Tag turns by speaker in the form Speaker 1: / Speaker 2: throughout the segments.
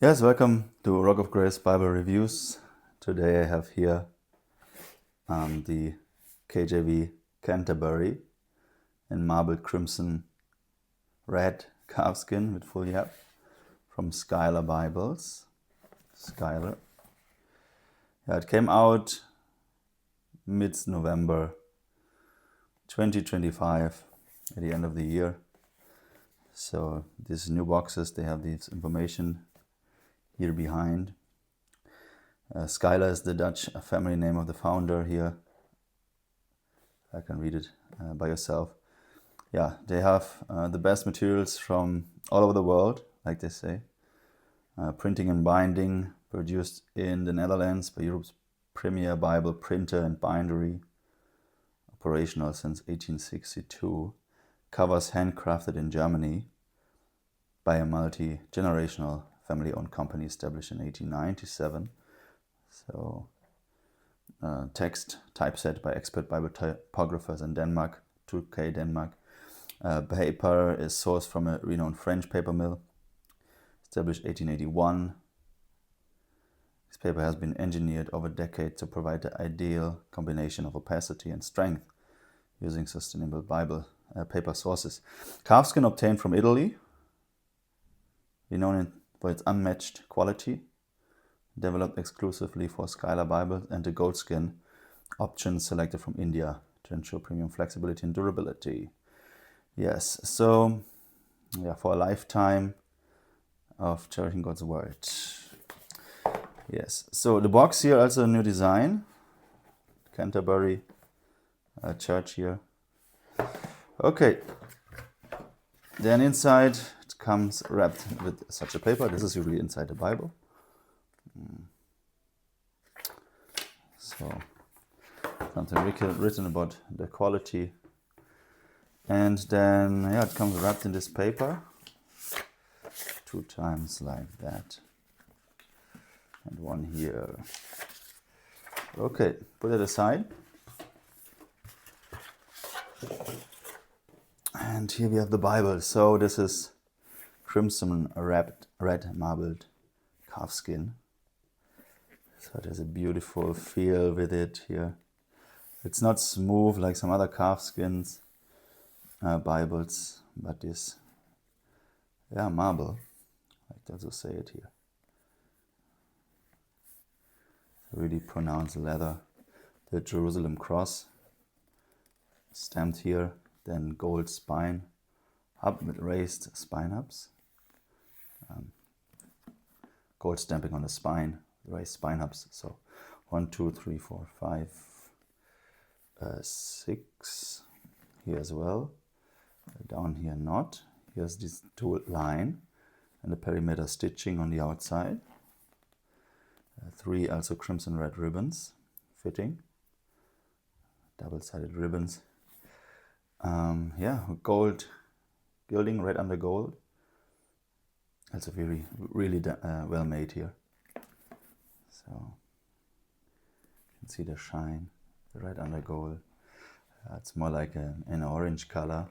Speaker 1: Yes, welcome to Rock of Grace Bible Reviews. Today I have here the KJV Canterbury in marbled crimson red calfskin with full-yapp from Schuyler Bibles. Schuyler. Yeah, it came out mid-November 2025 at the end of the year. So these new boxes, they have this information here behind. Schuyler is the Dutch family name of the founder here. I can read it by yourself. Yeah, they have the best materials from all over the world, like they say. Printing and binding, produced in the Netherlands by Europe's premier Bible printer and bindery. Operational since 1862. Covers handcrafted in Germany by a multi-generational family-owned company established in 1897. So, text typeset by expert Bible typographers in Denmark, 2K Denmark. Paper is sourced from a renowned French paper mill, established 1881. This paper has been engineered over decades to provide the ideal combination of opacity and strength using sustainable Bible paper sources. Calfskin obtained from Italy, renowned for its unmatched quality, developed exclusively for Schuyler Bibles, and the gold skin options selected from India to ensure premium flexibility and durability. Yes, so yeah, for a lifetime of cherishing God's word. Yes, so the box here also a new design. Canterbury church here. Okay, then inside it comes wrapped with such a paper. This is usually inside the Bible. So something written about the quality. And then, yeah, it comes wrapped in this paper. 2 times like that. And one here. Okay, put it aside. And here we have the Bible. So this is crimson wrapped red marbled calfskin. So there's a beautiful feel with it here. It's not smooth like some other calfskins Bibles, but this, yeah, marble. I like to also say it here. Really pronounced leather. The Jerusalem cross stamped here. Then gold spine hub with raised spine hubs. Gold stamping on the spine, raised spine hubs. So 1, 2, 3, 4, 5, 6 here as well. Down here not. Here's this tool line and the perimeter stitching on the outside. 3 also crimson red ribbons fitting. Double-sided ribbons. Yeah, gold gilding, red under gold. Also really well made here. So you can see the shine, the red under gold. It's more like an orange color,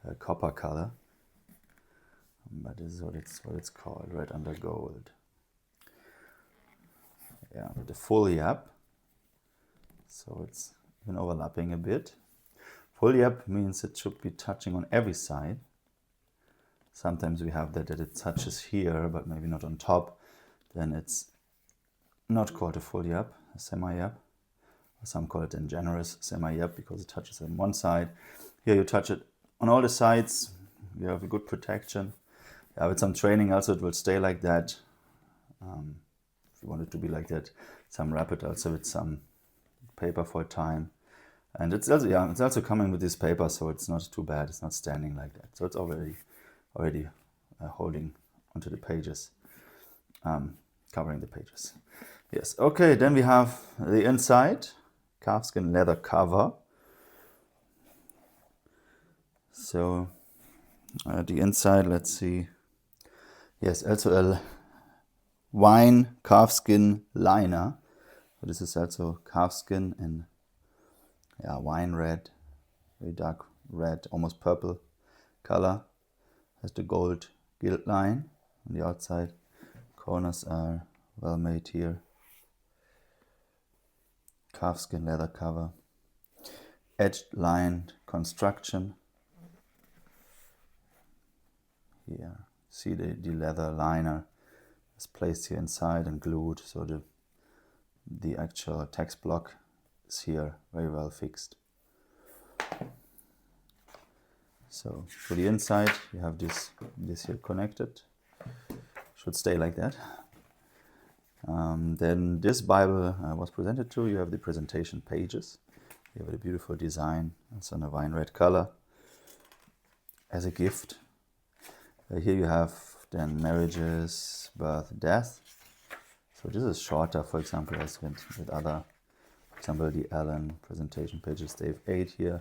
Speaker 1: a copper color, but this is what it's called, red under gold. Yeah, with the full-yapp, so it's even overlapping a bit. Full-yapp means it should be touching on every side. Sometimes we have that it touches here, but maybe not on top. Then it's not called a full-yapp, a semi-yapp. Some call it a generous semi-yapp because it touches on one side. Here you touch it on all the sides. You have a good protection. Yeah, with some training also it will stay like that. If you want it to be like that, some wrap it also with some paper for a time. And it's also coming with this paper, so it's not too bad. It's not standing like that. So it's already holding onto the pages, covering the pages. Yes. Okay. Then we have the inside, calfskin leather cover. So the inside, let's see. Yes, also a wine calfskin liner. So this is also calfskin in wine red, very dark red, almost purple color. Has the gold gilt line on the outside. Corners are well made here. Calfskin leather cover. Edged lined construction. Here, see the leather liner is placed here inside and glued, so the actual text block is here very well fixed. So for the inside you have this here connected. Should stay like that. Then this Bible was presented to you. Have the presentation pages. You have a beautiful design. It's in a wine red color as a gift. Here you have then marriages, birth, death. So this is shorter, for example, as with other, for example, the Allen presentation pages. They have 8 here.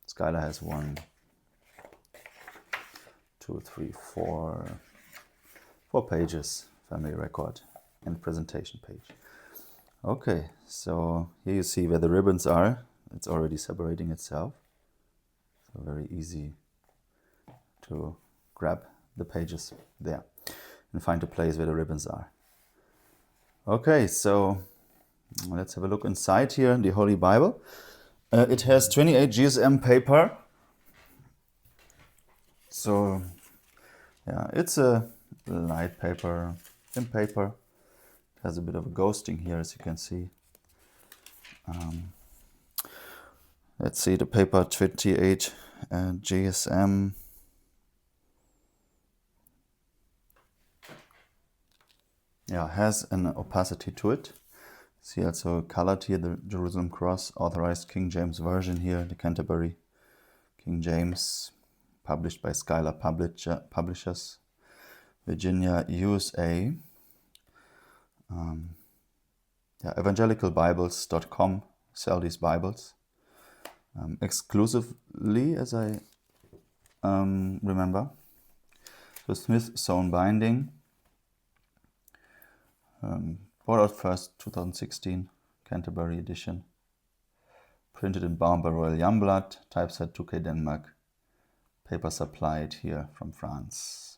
Speaker 1: Schuyler has 1, 2, 3, 4 pages, family record and presentation page. Okay, so here you see where the ribbons are. It's already separating itself. So very easy to grab the pages there and find a place where the ribbons are. Okay, so let's have a look inside here in the Holy Bible. It has 28 GSM paper. So yeah, it's a light paper, thin paper. It has a bit of a ghosting here, as you can see. Let's see the paper, 28 GSM. Yeah, has an opacity to it. See also colored here, the Jerusalem Cross, authorized King James Version here, the Canterbury King James, published by Schuyler Publishers, Virginia, USA. Evangelicalbibles.com sell these Bibles exclusively, as I remember. The Smithsonian binding. Bought out first 2016 Canterbury edition. Printed and bound by Royal Youngblood. Typeset 2K Denmark. Paper supplied here from France.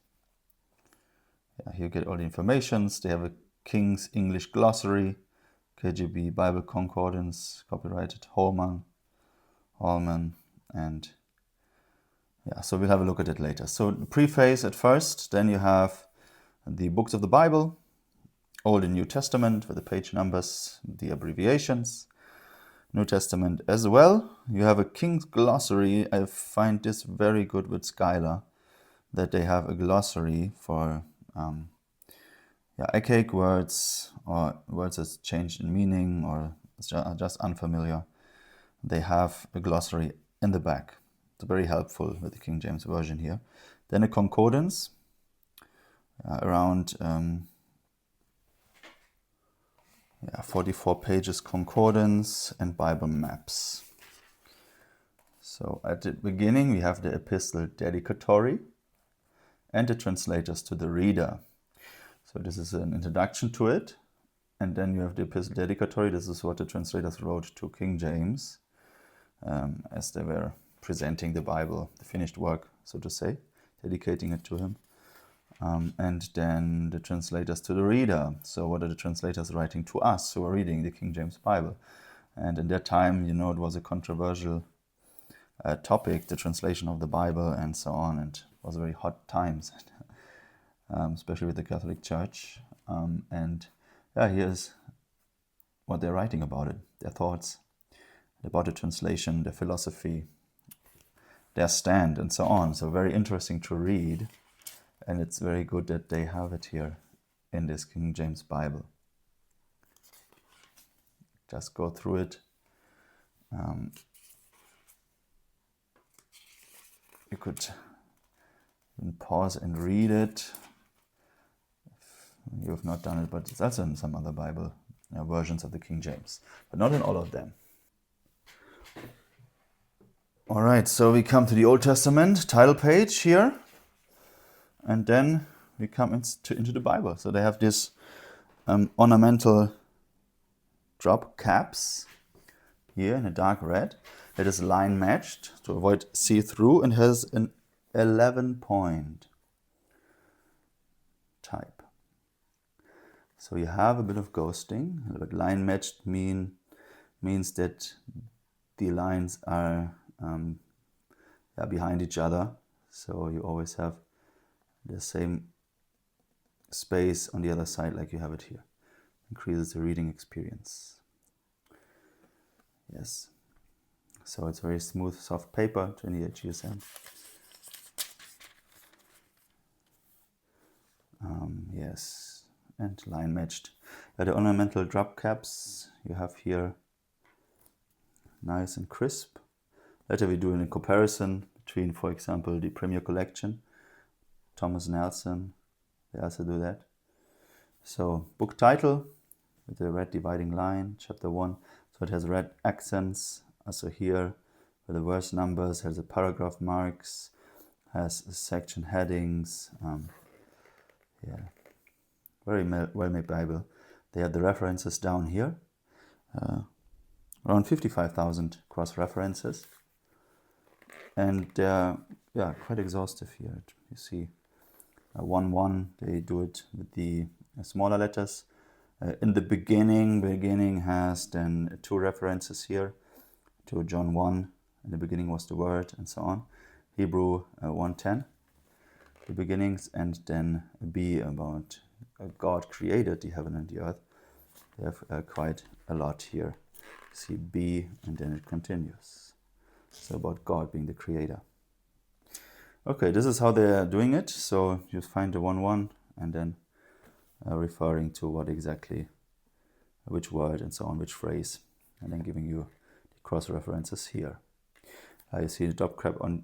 Speaker 1: Yeah, here you get all the informations. They have a King's English Glossary, KJV Bible Concordance, copyrighted Holman, and yeah, so we'll have a look at it later. So the preface at first, then you have the books of the Bible, Old and New Testament with the page numbers, the abbreviations, New Testament as well. You have a King's Glossary. I find this very good with Schuyler, that they have a glossary for archaic words or words that's changed in meaning or are just unfamiliar. They have a glossary in the back. It's very helpful with the King James Version here. Then a concordance around 44 pages concordance and Bible maps. So at the beginning we have the Epistle Dedicatory and the translators to the reader. So this is an introduction to it. And then you have the Epistle Dedicatory. This is what the translators wrote to King James as they were presenting the Bible, the finished work, so to say, dedicating it to him. And then the translators to the reader. So what are the translators writing to us who are reading the King James Bible? And in that time, you know, it was a controversial topic, the translation of the Bible and so on. And it was very hot times, especially with the Catholic Church. And yeah, here's what they're writing about it, their thoughts about the translation, their philosophy, their stand, and so on. So very interesting to read. And it's very good that they have it here in this King James Bible. Just go through it. You could pause and read it. If you have not done it, but it's also in some other Bible versions of the King James, but not in all of them. All right, so we come to the Old Testament title page here. And then we come into the Bible. So they have this ornamental drop caps here in a dark red. It is line matched to avoid see-through and has an 11-point type. So you have a bit of ghosting, but line matched means that the lines are behind each other. So you always have the same space on the other side like you have it here. Increases the reading experience. Yes. So it's very smooth, soft paper, 28 GSM. Yes, and line matched. The ornamental drop caps you have here, nice and crisp. Later we do a comparison between, for example, the Premier Collection, Thomas Nelson, they also do that. So book title with the red dividing line, chapter 1. So it has red accents, also here with the verse numbers, has the paragraph marks, has section headings. Yeah, very well-made Bible. They have the references down here, around 55,000 cross-references, and they're quite exhaustive here. You see 1:1, they do it with the smaller letters. In the beginning has then 2 references here to John 1. In the beginning was the Word, and so on. Hebrew 1:10. The beginnings, and then B about God created the heaven and the earth. They have quite a lot here. You see B, and then it continues. So about God being the creator. Okay, this is how they are doing it. So you find the 1:1, and then referring to what exactly, which word and so on, which phrase, and then giving you the cross references here. You see the drop cap on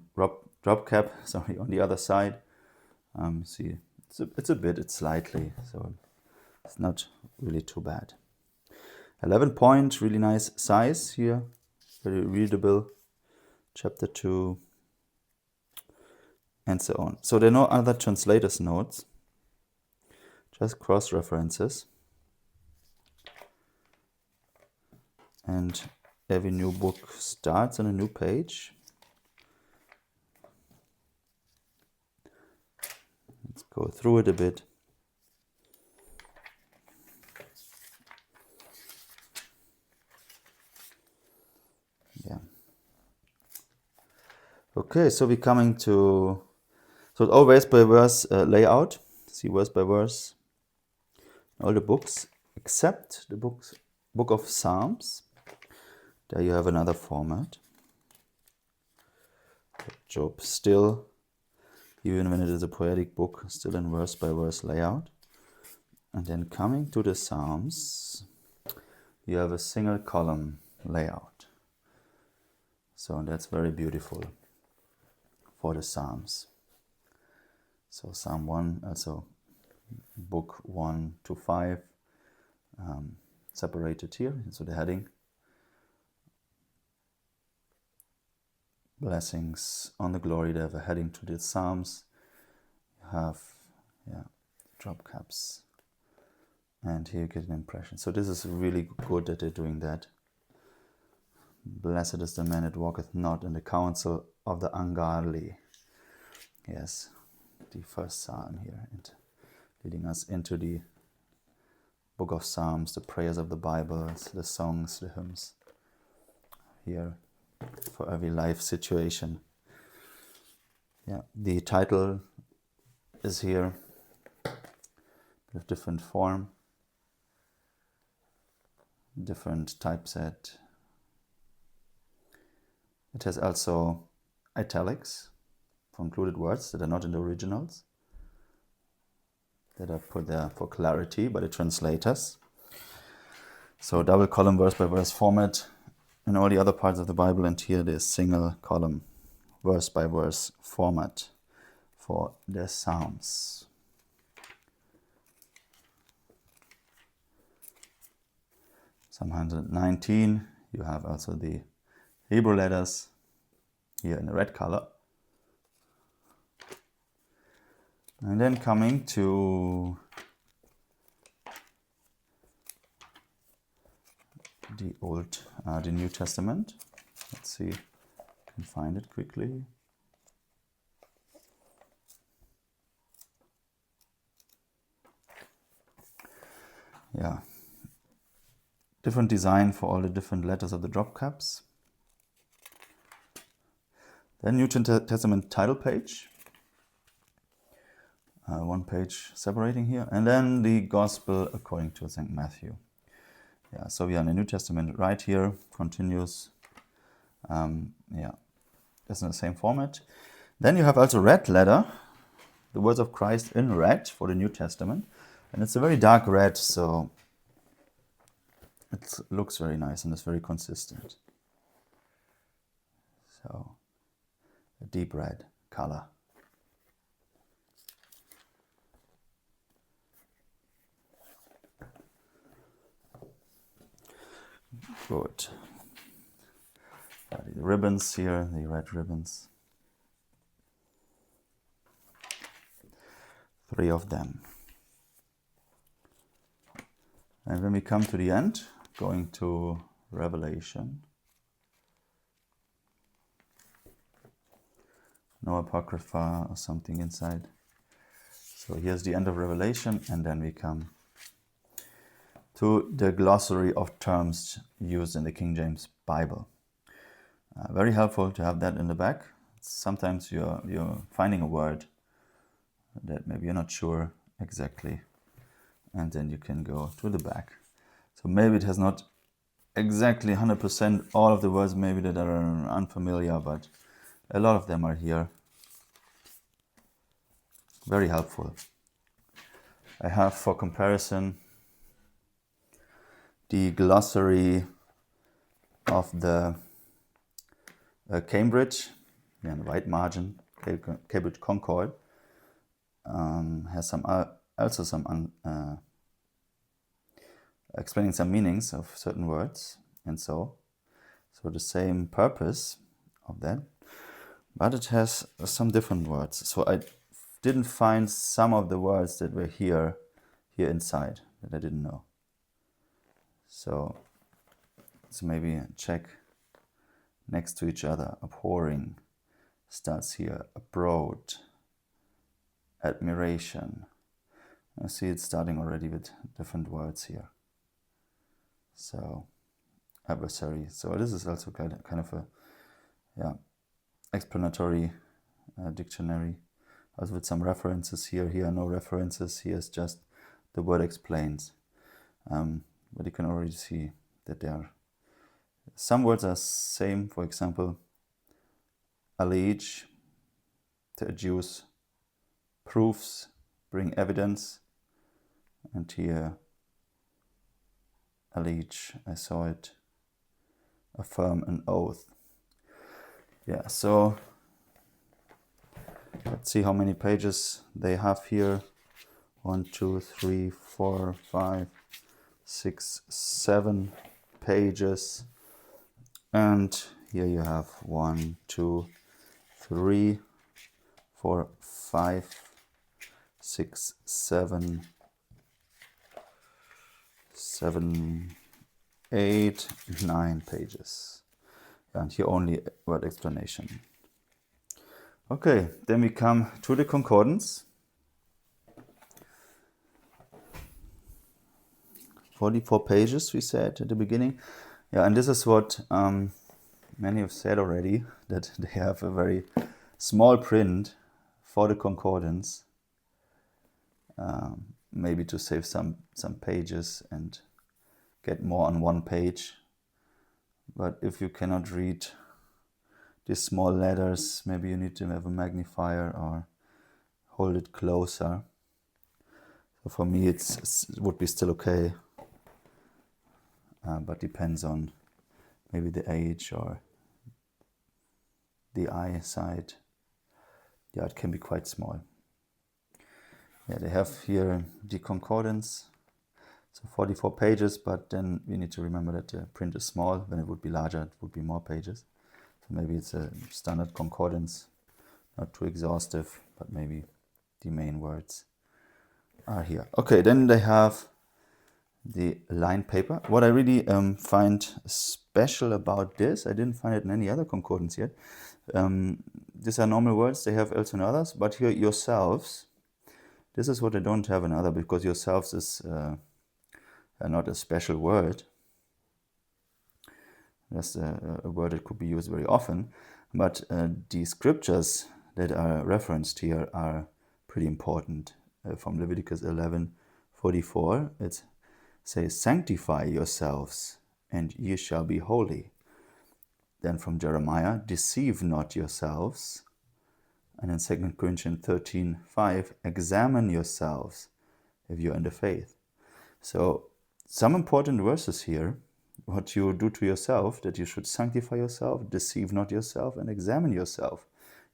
Speaker 1: the other side. See, it's slightly, so it's not really too bad. 11 point, really nice size here, very readable, chapter 2, and so on. So there are no other translators notes, just cross references. And every new book starts on a new page. Let's go through it a bit. Yeah. Okay, so we're coming to, so it's all verse by verse layout. See verse by verse. All the books except the book of Psalms. There you have another format. Job still, even when it is a poetic book, still in verse by verse layout. And then coming to the Psalms, you have a single column layout. So that's very beautiful for the Psalms. So Psalm 1, also book 1 to 5, separated here. So the heading, blessings on the glory, they have a heading to the Psalms. You have drop caps, and here you get an impression. So this is really good that they're doing that. Blessed is the man that walketh not in the counsel of the ungodly. Yes, the first psalm here, and leading us into the book of Psalms, the prayers of the Bible, the songs, the hymns. Here, for every life situation. Yeah, the title is here with different form, different typeset. It has also italics for included words that are not in the originals, that are put there for clarity by the translators. So double column verse by verse format in all the other parts of the Bible, and here there's single column verse by verse format for the Psalms. Psalm 119, you have also the Hebrew letters here in the red color. And then coming to the New Testament. Let's see if I can find it quickly. Yeah, different design for all the different letters of the drop caps. Then New Testament title page. One page separating here. And then the Gospel according to St. Matthew. Yeah, so we are in the New Testament right here, continues. Yeah, it's in the same format. Then you have also red letter, the words of Christ in red for the New Testament. And it's a very dark red, so it looks very nice and it's very consistent. So, a deep red color. Good. The ribbons here, the red ribbons. 3 of them. And when we come to the end, going to Revelation. No apocrypha or something inside. So here's the end of Revelation, and then we come to the glossary of terms used in the King James Bible. Very helpful to have that in the back. Sometimes you're finding a word that maybe you're not sure exactly, and then you can go to the back. So maybe it has not exactly 100% all of the words maybe that are unfamiliar, but a lot of them are here. Very helpful. I have, for comparison, the glossary of the Cambridge, in white margin, Cambridge Concord, has also some explaining some meanings of certain words, and so the same purpose of that, but it has some different words. So I didn't find some of the words that were here inside that I didn't know. So maybe check next to each other. Abhorring starts here. Abroad. Admiration. I see it's starting already with different words here. So adversary. So this is also kind of a explanatory dictionary. Also with some references here. Here are no references. Here's just the word explains. But you can already see that there are some words are same. For example, allege, to adduce, proofs, bring evidence, and here allege, I saw it, affirm an oath. Yeah, so let's see how many pages they have here. 1, 2, 3, 4, 5, 6, 7 pages. And here you have 1, 2, 3, 4, 5, 6, 7, 8, 9 pages. And here only word explanation. Okay, then we come to the concordance. 44 pages, we said at the beginning. Yeah, and this is what many have said already, that they have a very small print for the concordance, maybe to save some pages and get more on one page. But if you cannot read these small letters, maybe you need to have a magnifier or hold it closer. So for me it would be still okay. But depends on maybe the age or the eyesight. Yeah, it can be quite small. Yeah, they have here the concordance, so 44 pages, but then we need to remember that the print is small. When it would be larger, it would be more pages. So maybe it's a standard concordance, not too exhaustive, but maybe the main words are here. Okay, then they have the lined paper. What I really find special about this, I didn't find it in any other concordance yet. These are normal words, they have also in others, but here yourselves, this is what I don't have in other, because yourselves is not a special word, just a word that could be used very often, but the scriptures that are referenced here are pretty important. From Leviticus 11:44, it says, "Sanctify yourselves, and ye shall be holy." Then from Jeremiah, "Deceive not yourselves." And in 2 Corinthians 13:5, "Examine yourselves if you're in the faith." So some important verses here, what you do to yourself, that you should sanctify yourself, deceive not yourself, and examine yourself,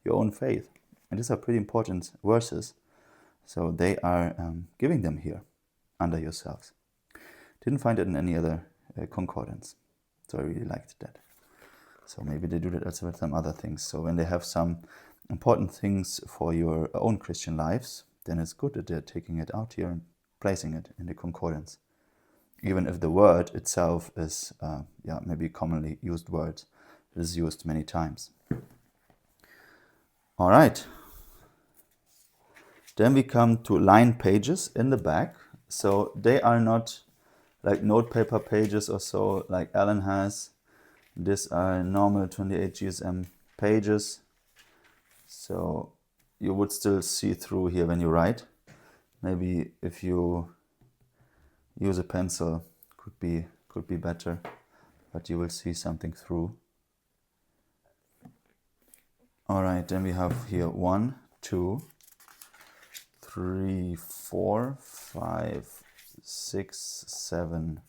Speaker 1: your own faith. And these are pretty important verses. So they are giving them here, under yourselves. Didn't find it in any other concordance. So I really liked that. So maybe they do that also with some other things. So when they have some important things for your own Christian lives, then it's good that they're taking it out here and placing it in the concordance. Even if the word itself is maybe commonly used word, it is used many times. All right. Then we come to line pages in the back. So they are not like notepaper pages or so like Alan has. These are normal 28 GSM pages. So you would still see through here when you write. Maybe if you use a pencil, could be better, but you will see something through. All right, then we have here 1, 2, 3, 4, 5, 6, 7,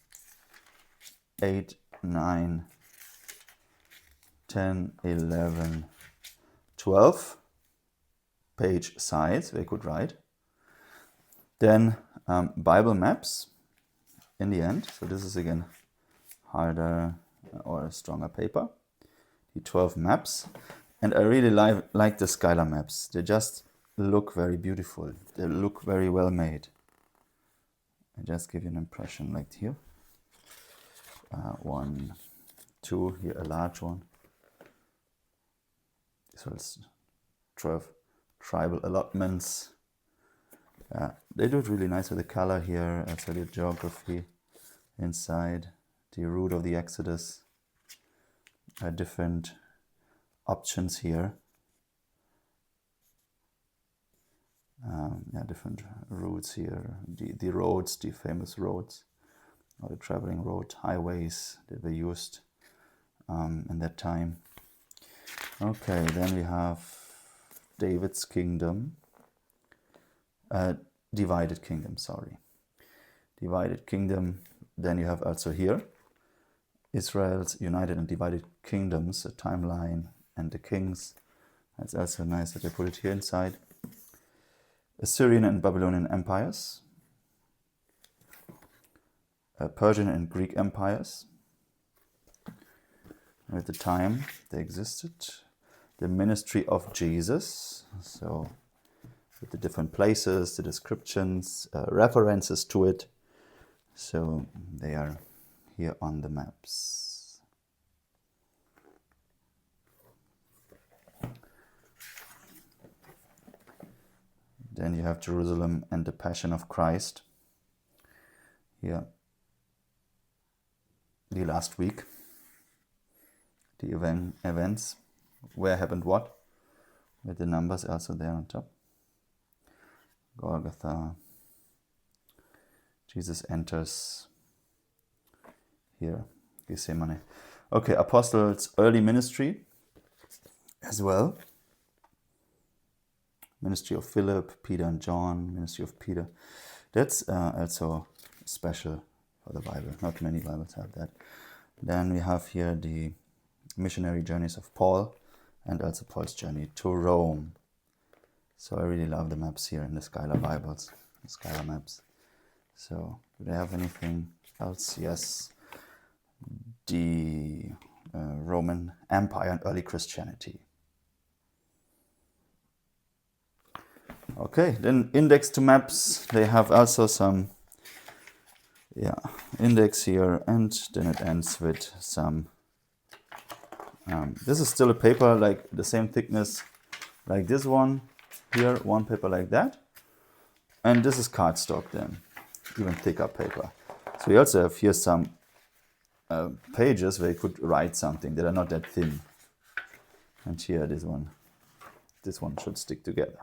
Speaker 1: 8, 9, 10, 11, 12 page sides we could write. Then Bible maps in the end. So this is again harder or stronger paper. The 12 maps. And I really like the Schuyler maps. They just look very beautiful. They look very well made. I just give you an impression like here. 1, 2, here a large one. So it's 12 tribal allotments. They do it really nice with the color here, also the geography inside, the route of the Exodus, different options here. Different routes here, the roads, the famous roads, or the traveling road, highways that were used in that time. Okay, then we have David's kingdom. Divided kingdom, sorry. Divided kingdom. Then you have also here Israel's united and divided kingdoms, a timeline, and the kings. That's also nice that they put it here inside. Assyrian and Babylonian empires. Persian and Greek empires. At the time they existed. The ministry of Jesus. So with the different places, the descriptions, references to it. So they are here on the maps. Then you have Jerusalem and the Passion of Christ. Here, the last week, the events, where happened what, with the numbers also there on top. Golgotha, Jesus enters here, Gethsemane. Okay, Apostles' early ministry as well. Ministry of Philip, Peter and John, ministry of Peter. That's also special for the Bible. Not many Bibles have that. Then we have here the missionary journeys of Paul and also Paul's journey to Rome. So I really love the maps here in the Schuyler Bibles, the Schuyler maps. So do they have anything else? Yes. The Roman Empire and early Christianity. Okay, then index to maps. They have also some index here, and then it ends with some this is still a paper like the same thickness like this one here, one paper like that, and this is cardstock then, even thicker paper. So we also have here some pages where you could write something that are not that thin. And here this one should stick together,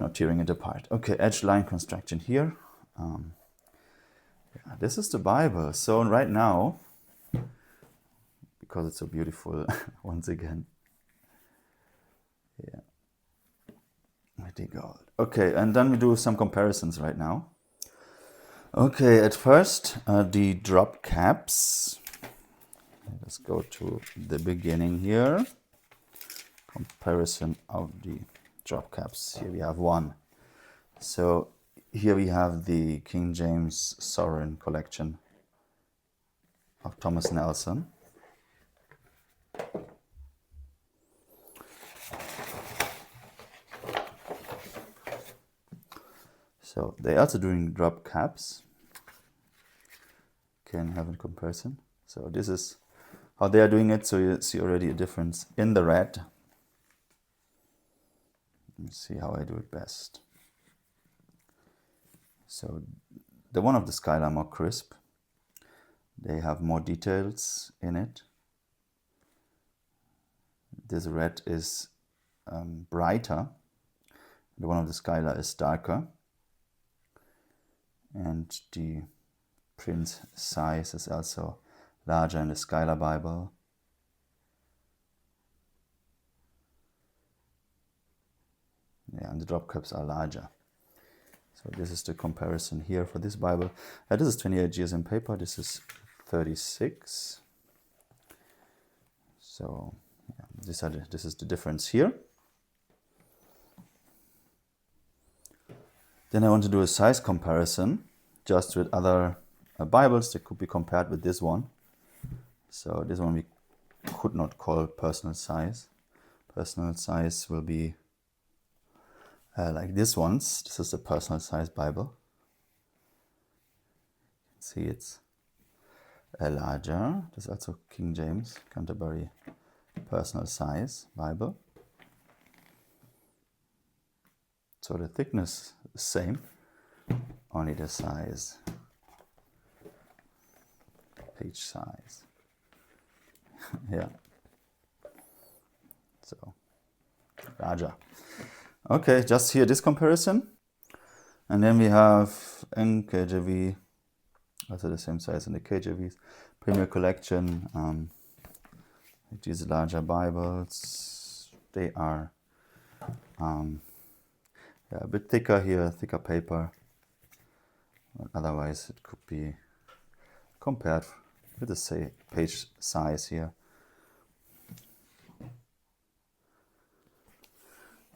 Speaker 1: not tearing it apart. Okay, edge line construction here. Yeah, this is the Bible. So right now, because it's so beautiful, once again. Yeah. Mighty God. Okay, and then we do some comparisons right now. Okay, at first, the drop caps. Let's go to the beginning here. Comparison of the drop caps. Here we have one. So here we have the King James Sovereign Collection of Thomas Nelson. So they're also doing drop caps. Can have a comparison. So this is how they are doing it. So you see already a difference in the red. Let me see how I do it best. So the one of the Schuyler are more crisp. They have more details in it. This red is brighter. The one of the Schuyler is darker. And the print size is also larger in the Schuyler Bible. Yeah, and the drop caps are larger. So this is the comparison here for this Bible. This is 28 GSM paper. This is 36. So yeah, this is the difference here. Then I want to do a size comparison just with other Bibles that could be compared with this one. So this one we could not call personal size. Personal size will be like this one's. This is the personal size Bible. See, it's larger. This is also King James Canterbury personal size Bible. So the thickness is same, only the size, page size. Yeah. So larger. Okay, just here this comparison. And then we have in KJV, also the same size in the KJV's Premier Collection. These larger Bibles, they are a bit thicker here, thicker paper. Otherwise, it could be compared with the page size here.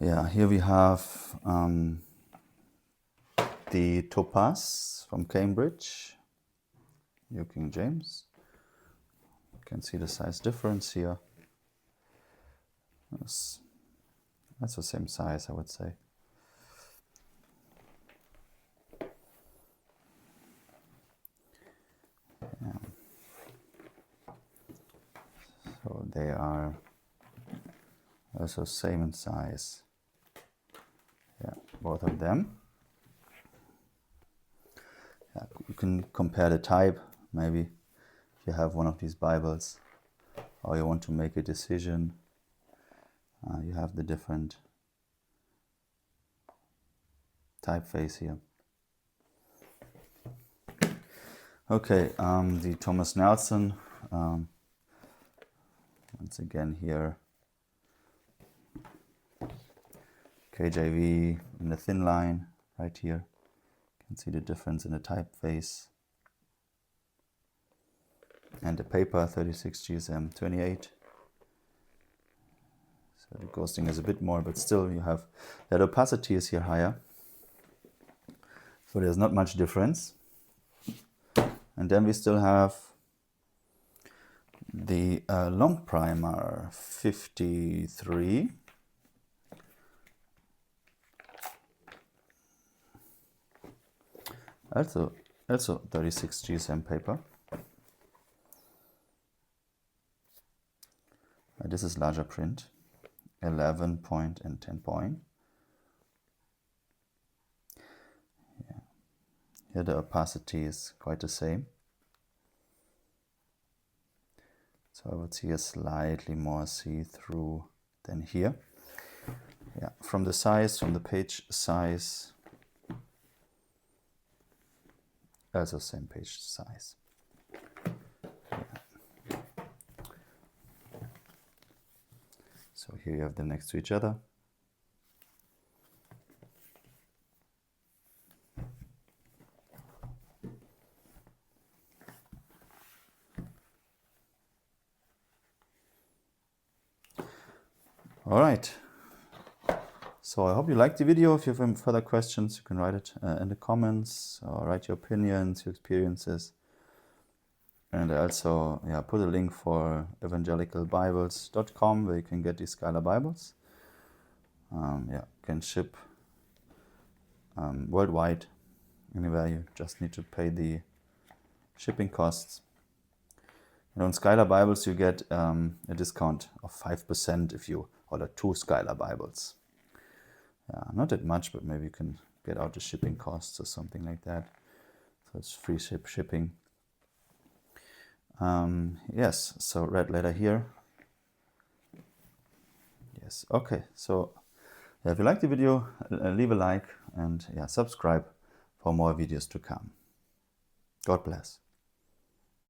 Speaker 1: Yeah, here we have the Topaz from Cambridge, New King James. You can see the size difference here. That's the same size, I would say. Yeah. So they are also same in size. Yeah, both of them. Yeah, you can compare the type, maybe if you have one of these Bibles or you want to make a decision, you have the different typeface here. Okay, the Thomas Nelson, once again here, KJV in the thin line right here. You can see the difference in the typeface. And the paper, 36 GSM 28. So the ghosting is a bit more, but still you have, the opacity is here higher. So there's not much difference. And then we still have the long primer 53. Also 36 GSM paper. This is larger print, 11 point and 10 point. Yeah. Here the opacity is quite the same. So I would see a slightly more see-through than here. Yeah, from the size, from the page size, also same page size. Yeah. So here you have them next to each other. All right. So I hope you liked the video. If you have any further questions, you can write it in the comments or write your opinions, your experiences. And I also put a link for evangelicalbibles.com where you can get these Schuyler Bibles. Can ship worldwide. Anywhere, you just need to pay the shipping costs. And on Schuyler Bibles, you get a discount of 5% if you order 2 Schuyler Bibles. Not that much, but maybe you can get out the shipping costs or something like that. So it's free shipping. Yes, so red letter here. Yes, okay. So if you like the video, leave a like and subscribe for more videos to come. God bless.